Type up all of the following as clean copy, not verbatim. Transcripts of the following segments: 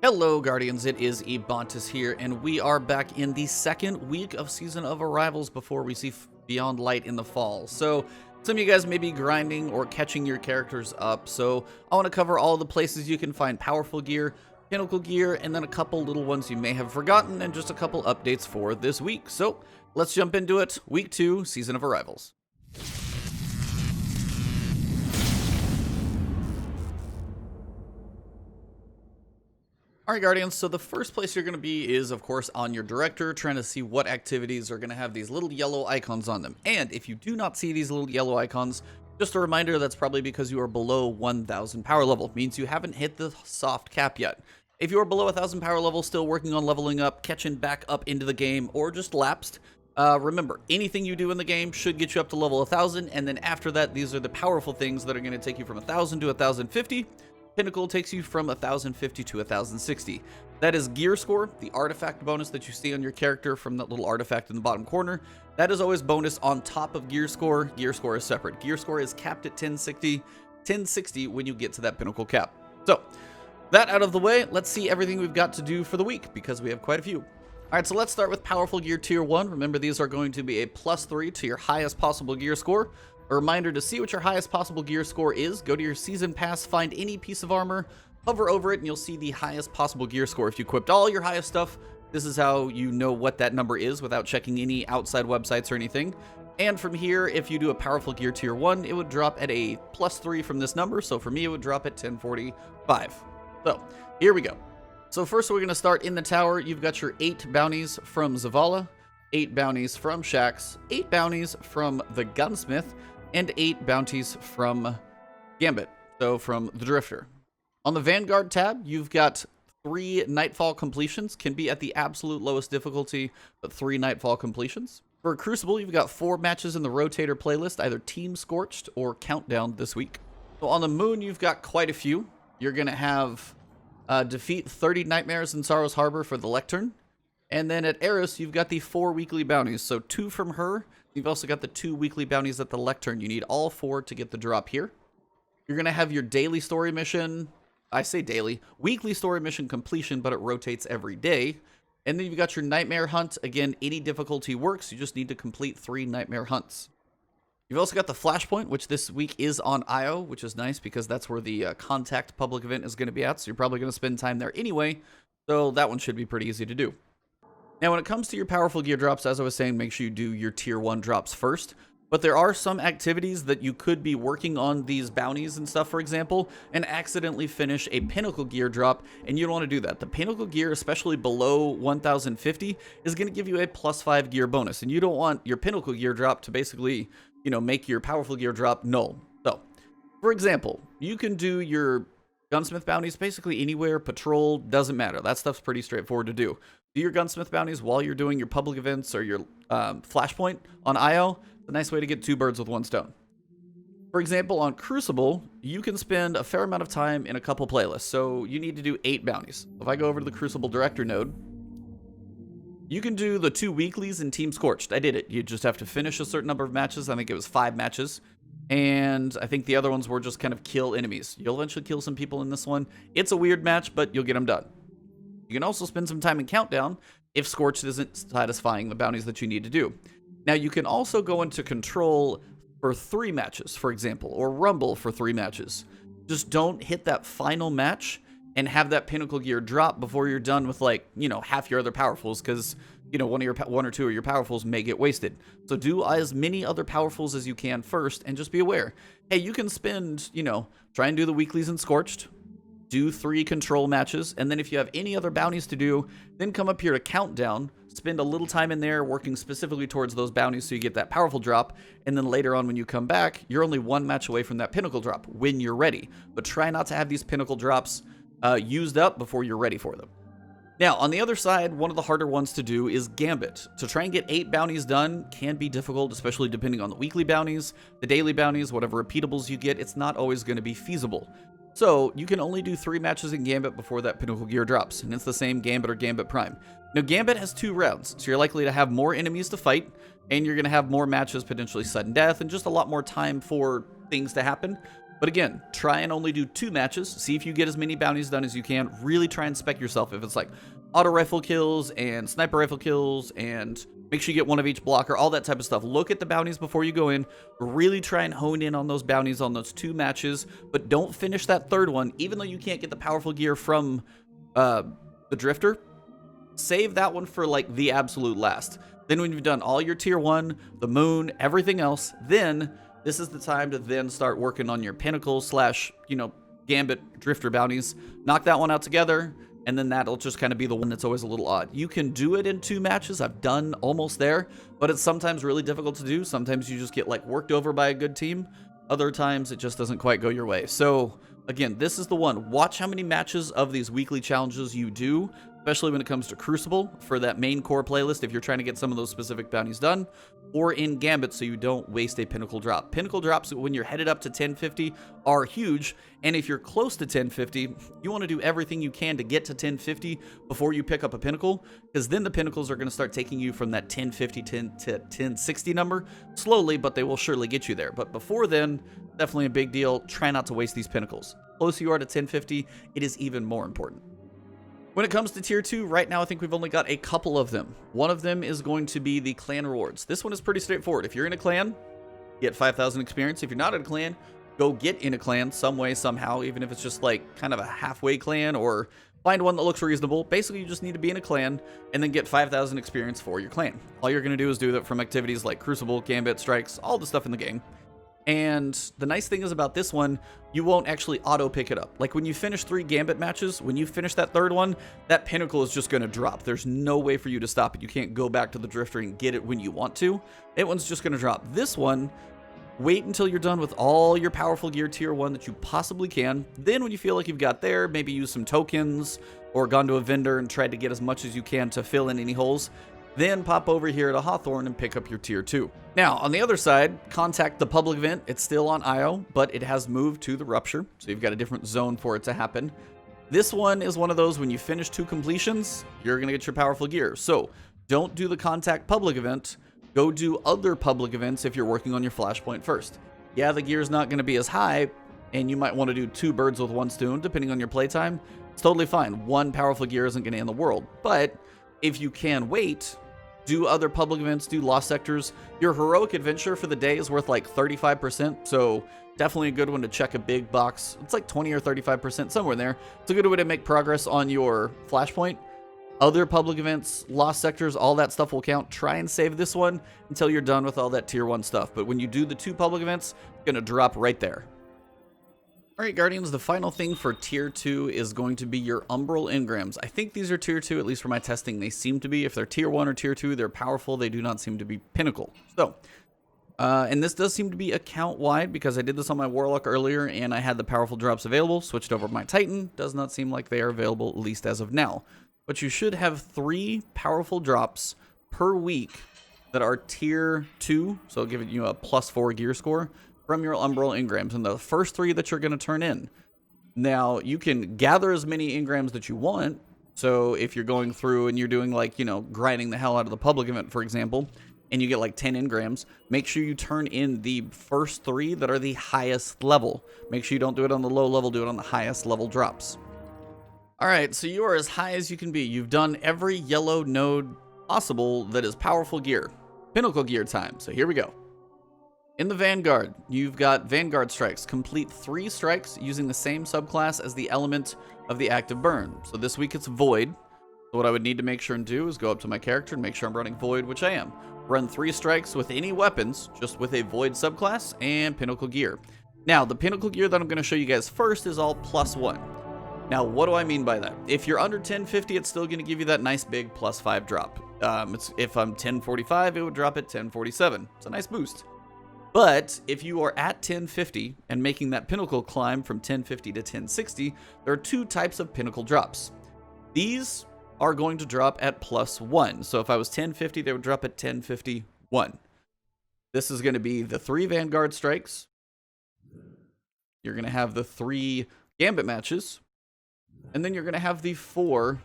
Hello Guardians, it is Ebontis here, and we are back in the second week of Season of Arrivals before we see Beyond Light in the fall. So, some of you guys may be grinding or catching your characters up, so I want to cover all the places you can find powerful gear, Pinnacle Gear, and then a couple little ones you may have forgotten, and just a couple updates for this week. So, let's jump into it. Week 2, Season of Arrivals. Alright Guardians, so the first place you're going to be is, of course, on your director, trying to see what activities are going to have these little yellow icons on them. And if you do not see these little yellow icons, just a reminder, that's probably because you are below 1,000 power level. It means you haven't hit the soft cap yet. If you are below 1,000 power level, still working on leveling up, catching back up into the game, or just lapsed, remember, anything you do in the game should get you up to level 1,000, and then after that, these are the powerful things that are going to take you from 1,000 to 1,050. Pinnacle takes you from 1,050 to 1,060. That is gear score, the artifact bonus that you see on your character from that little artifact in the bottom corner. That is always bonus on top of gear score. Gear score is separate. Gear score is capped at 1060 when you get to that pinnacle cap. So, that out of the way, let's see everything we've got to do for the week, because we have quite a few. Alright, so let's start with Powerful Gear Tier 1. Remember, these are going to be a +3 to your highest possible gear score. A reminder, to see what your highest possible gear score is, go to your season pass, find any piece of armor, hover over it, and you'll see the highest possible gear score. If you equipped all your highest stuff, this is how you know what that number is without checking any outside websites or anything. And from here, if you do a Powerful Gear Tier 1, it would drop at a +3 from this number, so for me it would drop at 1045. So, here we go. So first we're going to start in the tower. You've got your 8 bounties from Zavala, 8 bounties from Shaxx, 8 bounties from the Gunsmith, and 8 bounties from Gambit, so from the Drifter. On the Vanguard tab, you've got 3 Nightfall completions, can be at the absolute lowest difficulty, but 3 Nightfall completions. For Crucible, you've got 4 matches in the Rotator playlist, either Team Scorched or Countdown this week. So on the Moon, you've got quite a few. You're going to have defeat 30 Nightmares in Sorrow's Harbor for the Lectern. And then at Eris, you've got the 4 weekly bounties, so 2 from her. You've also got the 2 weekly bounties at the Lectern. You need all 4 to get the drop here. You're going to have your daily story mission. I say daily. Weekly story mission completion, but it rotates every day. And then you've got your Nightmare Hunt. Again, any difficulty works. You just need to complete 3 Nightmare Hunts. You've also got the Flashpoint, which this week is on IO, which is nice because that's where the Contact public event is going to be at. So you're probably going to spend time there anyway. So that one should be pretty easy to do. Now, when it comes to your powerful gear drops, as I was saying, make sure you do your tier 1 drops first. But there are some activities that you could be working on these bounties and stuff, for example, and accidentally finish a pinnacle gear drop, and you don't want to do that. The pinnacle gear, especially below 1,050, is going to give you a +5 gear bonus, and you don't want your pinnacle gear drop to basically, make your powerful gear drop null. So, for example, you can do your gunsmith bounties basically anywhere, patrol, doesn't matter. That stuff's pretty straightforward to do. Do your gunsmith bounties while you're doing your public events or your flashpoint on IO. It's a nice way to get 2 birds with 1 stone. For example, on Crucible, you can spend a fair amount of time in a couple playlists. So you need to do 8 bounties. If I go over to the Crucible Director node, you can do the 2 weeklies in Team Scorched. I did it. You just have to finish a certain number of matches. I think it was 5 matches. And I think the other ones were just kind of kill enemies. You'll eventually kill some people in this one. It's a weird match, but you'll get them done. You can also spend some time in Countdown if Scorched isn't satisfying the bounties that you need to do. Now, you can also go into Control for 3 matches, for example, or Rumble for 3 matches. Just don't hit that final match and have that pinnacle gear drop before you're done with, half your other powerfuls, because, one or 2 of your powerfuls may get wasted. So do as many other powerfuls as you can first, and just be aware. Hey, you can spend, try and do the weeklies in Scorched, do 3 control matches, and then if you have any other bounties to do, then come up here to Countdown, spend a little time in there working specifically towards those bounties so you get that powerful drop, and then later on when you come back, you're only 1 match away from that pinnacle drop when you're ready. But try not to have these pinnacle drops used up before you're ready for them. Now, on the other side, one of the harder ones to do is Gambit. To try and get 8 bounties done can be difficult, especially depending on the weekly bounties, the daily bounties, whatever repeatables you get. It's not always going to be feasible. So, you can only do 3 matches in Gambit before that pinnacle gear drops, and it's the same Gambit or Gambit Prime. Now, Gambit has 2 rounds, so you're likely to have more enemies to fight, and you're going to have more matches, potentially sudden death, and just a lot more time for things to happen. But again, try and only do 2 matches. See if you get as many bounties done as you can. Really try and spec yourself. If it's like auto rifle kills and sniper rifle kills, and make sure you get one of each blocker, all that type of stuff. Look at the bounties before you go in. Really try and hone in on those bounties on those 2 matches, but don't finish that 3rd one. Even though you can't get the powerful gear from the drifter, save that one for like the absolute last. Then when you've done all your tier 1, the moon, everything else, then this is the time to then start working on your pinnacle slash, you know, gambit drifter bounties. Knock that one out together, and then that'll just kind of be the one that's always a little odd. You can do it in 2 matches. I've done almost there, but it's sometimes really difficult to do. Sometimes you just get like worked over by a good team. Other times it just doesn't quite go your way. So again, this is the one. Watch how many matches of these weekly challenges you do, especially when it comes to Crucible for that main core playlist if you're trying to get some of those specific bounties done, or in Gambit so you don't waste a Pinnacle drop. Pinnacle drops when you're headed up to 1050 are huge, and if you're close to 1050, you want to do everything you can to get to 1050 before you pick up a Pinnacle, because then the Pinnacles are going to start taking you from that 1050 to 1060 number, slowly, but they will surely get you there. But before then, definitely a big deal. Try not to waste these Pinnacles. Closer you are to 1050, it is even more important. When it comes to tier 2, right now I think we've only got a couple of them. One of them is going to be the clan rewards. This one is pretty straightforward. If you're in a clan, get 5,000 experience. If you're not in a clan, go get in a clan some way, somehow, even if it's just like kind of a halfway clan, or find one that looks reasonable. Basically, you just need to be in a clan and then get 5,000 experience for your clan. All you're going to do is do that from activities like Crucible, Gambit, Strikes, all the stuff in the game. And the nice thing is about this one, you won't actually auto pick it up. Like when you finish 3 Gambit matches, when you finish that 3rd one, that Pinnacle is just going to drop. There's no way for you to stop it. You can't go back to the Drifter and get it when you want to. That one's just going to drop. This one, wait until you're done with all your powerful gear tier 1 that you possibly can. Then when you feel like you've got there, maybe use some tokens or gone to a vendor and tried to get as much as you can to fill in any holes. Then pop over here to Hawthorne and pick up your tier 2. Now, on the other side, contact the public event. It's still on IO, but it has moved to the Rupture, so you've got a different zone for it to happen. This one is one of those when you finish 2 completions, you're going to get your powerful gear. So don't do the contact public event. Go do other public events if you're working on your flashpoint first. Yeah, the gear is not going to be as high, and you might want to do 2 birds with 1 stone, depending on your playtime. It's totally fine. 1 powerful gear isn't going to end the world, but if you can wait, do other public events, do lost sectors. Your heroic adventure for the day is worth like 35%, so definitely a good one to check a big box. It's like 20 or 35%, somewhere in there. It's a good way to make progress on your flashpoint. Other public events, lost sectors, all that stuff will count. Try and save this one until you're done with all that tier 1 stuff. But when you do the 2 public events, it's going to drop right there. Alright, Guardians, the final thing for tier 2 is going to be your Umbral Engrams. I think these are tier 2, at least for my testing. They seem to be. If they're tier 1 or tier 2, they're powerful. They do not seem to be Pinnacle. So, and this does seem to be account-wide because I did this on my Warlock earlier and I had the powerful drops available. Switched over to my Titan. Does not seem like they are available, at least as of now. But you should have 3 powerful drops per week that are tier 2, so giving you a +4 gear score from your Umbral Engrams, and the first 3 that you're going to turn in. Now, you can gather as many Engrams that you want, so if you're going through and you're doing like, you know, grinding the hell out of the public event, for example, and you get like 10 Engrams, make sure you turn in the first 3 that are the highest level. Make sure you don't do it on the low level, do it on the highest level drops. Alright, so you are as high as you can be. You've done every yellow node possible that is powerful gear. Pinnacle gear time, so here we go. In the Vanguard, you've got Vanguard strikes. Complete 3 strikes using the same subclass as the element of the active burn. So this week it's Void. So what I would need to make sure and do is go up to my character and make sure I'm running Void, which I am. Run 3 strikes with any weapons, just with a Void subclass and Pinnacle gear. Now, the Pinnacle gear that I'm going to show you guys first is all +1. Now, what do I mean by that? If you're under 1050, it's still going to give you that nice big +5 drop. If I'm 1045, it would drop at 1047. It's a nice boost. But if you are at 1050 and making that Pinnacle climb from 1050 to 1060, there are 2 types of Pinnacle drops. These are going to drop at +1. So if I was 1050, they would drop at 1051. This is going to be the 3 Vanguard strikes. You're going to have the 3 Gambit matches. And then you're going to have the 4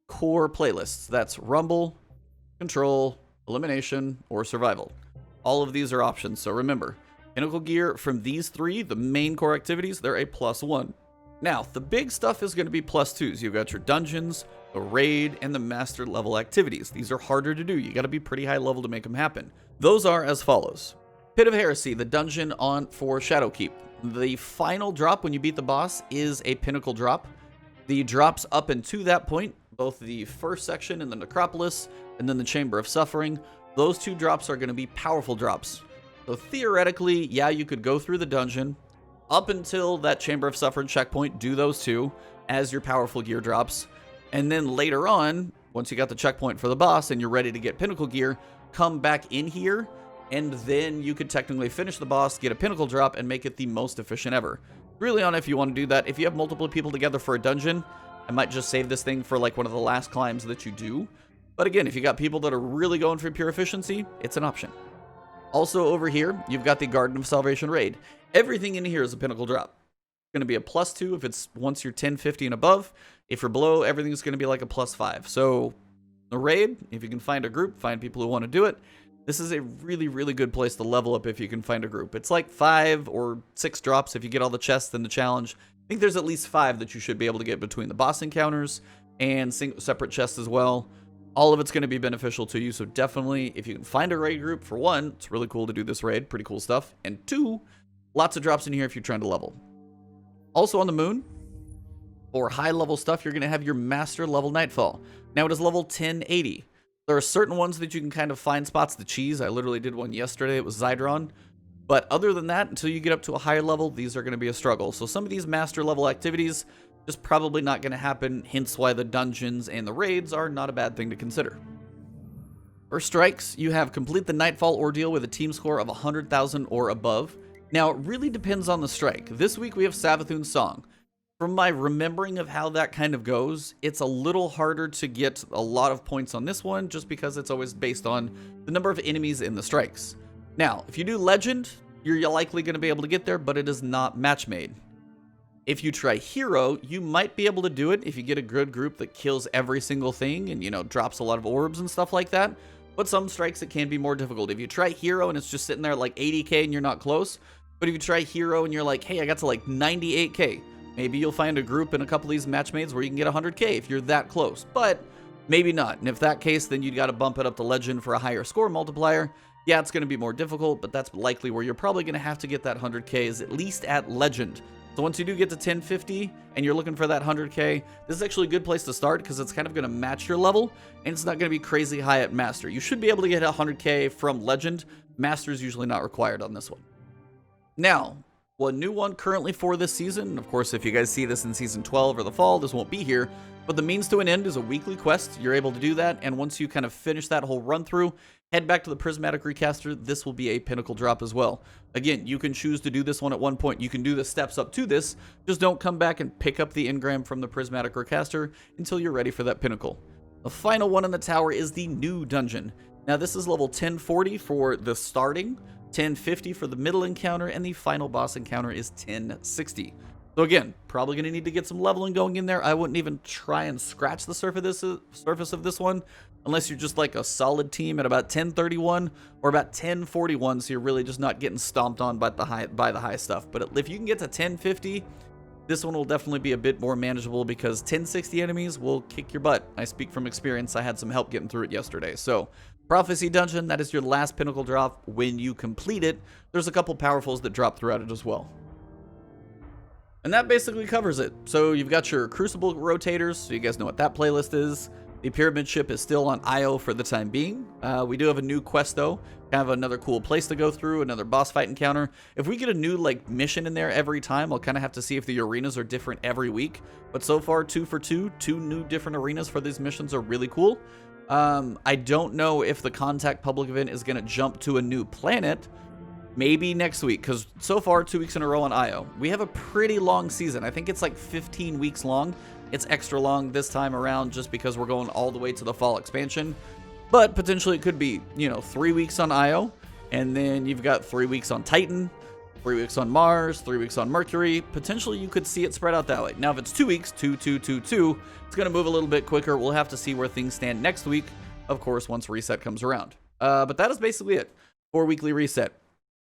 core playlists. That's Rumble, Control, Elimination, or Survival. All of these are options, so remember, Pinnacle Gear from these three, the main core activities, they're a +1. Now, the big stuff is going to be +2s. You've got your dungeons, the raid, and the master level activities. These are harder to do. You got to be pretty high level to make them happen. Those are as follows. Pit of Heresy, the dungeon for Shadowkeep. The final drop when you beat the boss is a pinnacle drop. The drops up into that point, both the first section and the Necropolis, and then the Chamber of Suffering, those two drops are going to be powerful drops. So theoretically, yeah, you could go through the dungeon up until that Chamber of Suffering checkpoint, do those two as your powerful gear drops. And then later on, once you got the checkpoint for the boss and you're ready to get Pinnacle Gear, come back in here, and then you could technically finish the boss, get a Pinnacle drop, and make it the most efficient ever. Really on if you want to do that. If you have multiple people together for a dungeon, I might just save this thing for like one of the last climbs that you do. But again, if you got people that are really going for pure efficiency, it's an option. Also over here, you've got the Garden of Salvation raid. Everything in here is a pinnacle drop. It's going to be a +2 if it's once you're 10, 50 and above. If you're below, everything's going to be like a +5. So the raid, if you can find a group, find people who want to do it. This is a really, really good place to level up if you can find a group. It's like 5 or 6 drops if you get all the chests in the challenge. I think there's at least 5 that you should be able to get between the boss encounters and separate chests as well. All of it's going to be beneficial to you, so definitely, if you can find a raid group, for 1, it's really cool to do this raid, pretty cool stuff, and 2, lots of drops in here if you're trying to level. Also on the moon, for high-level stuff, you're going to have your master level Nightfall. Now it is level 1080. There are certain ones that you can kind of find spots to cheese. I literally did one yesterday, it was Zydron. But other than that, until you get up to a higher level, these are going to be a struggle. So some of these master level activities, just probably not going to happen, hence why the dungeons and the raids are not a bad thing to consider. For strikes, you have complete the Nightfall ordeal with a team score of 100,000 or above. Now, it really depends on the strike. This week we have Savathun's Song. From my remembering of how that kind of goes, it's a little harder to get a lot of points on this one just because it's always based on the number of enemies in the strikes. Now, if you do Legend, you're likely going to be able to get there, but it is not match made. If you try Hero, you might be able to do it if you get a good group that kills every single thing and, you know, drops a lot of orbs and stuff like that. But some strikes, it can be more difficult. If you try Hero and it's just sitting there at like 80k and you're not close, but if you try Hero and you're like, hey, I got to like 98k, maybe you'll find a group in a couple of these matchmates where you can get 100k if you're that close, but maybe not. And if that case, then you got to bump it up to Legend for a higher score multiplier. Yeah, it's going to be more difficult, but that's likely where you're probably going to have to get that 100k is at least at Legend. So once you do get to 1050 and you're looking for that 100k, this is actually a good place to start because it's kind of going to match your level and it's not going to be crazy high at Master. You should be able to get 100k from Legend. Master is usually not required on this one. Now, one new one currently for this season, of course, if you guys see this in Season 12 or the fall, this won't be here, but the Means to an End is a weekly quest. You're able to do that, and once you kind of finish that whole run through, head back to the Prismatic Recaster. This will be a Pinnacle drop as well. Again, you can choose to do this one at one point. You can do the steps up to this, just don't come back and pick up the Engram from the Prismatic Recaster until you're ready for that Pinnacle. The final one in the tower is the new dungeon. Now, this is level 1040 for the starting, 1050 for the middle encounter, and the final boss encounter is 1060. So again, probably going to need to get some leveling going in there. I wouldn't even try and scratch the surface of this one unless you're just like a solid team at about 1031 or about 1041, so you're really just not getting stomped on by the high stuff. But if you can get to 1050, this one will definitely be a bit more manageable because 1060 enemies will kick your butt. I speak from experience. I had some help getting through it yesterday. So Prophecy Dungeon, that is your last Pinnacle drop. When you complete it, there's a couple powerfuls that drop throughout it as well. And that basically covers it. So you've got your Crucible rotators, so you guys know what that playlist is. The Pyramid Ship is still on IO for the time being. We do have a new quest though, kind of another cool place to go through, another boss fight encounter. If we get a new like mission in there every time, I'll kind of have to see if the arenas are different every week. But so far, 2 for 2, 2 new different arenas for these missions are really cool. I don't know if the Contact public event is going to jump to a new planet. Maybe next week, because so far 2 weeks in a row on IO. We have a pretty long season. I think it's like 15 weeks long. It's extra long this time around just because we're going all the way to the fall expansion. But potentially it could be, 3 weeks on Io, and then you've got 3 weeks on Titan, 3 weeks on Mars, 3 weeks on Mercury. Potentially you could see it spread out that way. Now if it's 2 weeks, 2, 2, 2, 2, it's going to move a little bit quicker. We'll have to see where things stand next week, of course, once reset comes around. But that is basically it for weekly reset.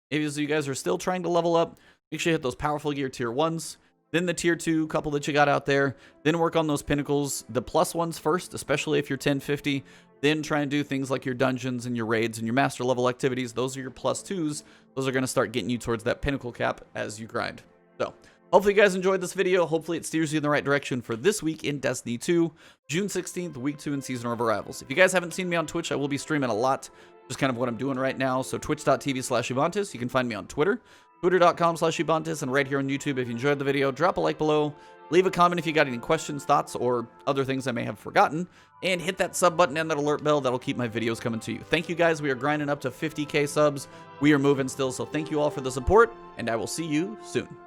If you guys are still trying to level up, make sure you hit those powerful gear tier 1s, then the tier 2 couple that you got out there, then work on those pinnacles, the plus ones first, especially if you're 1050, then try and do things like your dungeons and your raids and your master level activities. Those are your plus 2s. Those are going to start getting you towards that pinnacle cap as you grind. So, hopefully you guys enjoyed this video. Hopefully it steers you in the right direction for this week in Destiny 2, June 16th, week 2 in Season of Arrivals. If you guys haven't seen me on Twitch, I will be streaming a lot, just kind of what I'm doing right now. So twitch.tv/Ebontis. You can find me on Twitter, twitter.com/Ebontis, and right here on YouTube. If you enjoyed the video, drop a like below, leave a comment if you got any questions, thoughts, or other things I may have forgotten, and hit that sub button and that alert bell. That'll keep my videos coming to you. Thank you guys. We are grinding up to 50K subs. We are moving still, so thank you all for the support, and I will see you soon.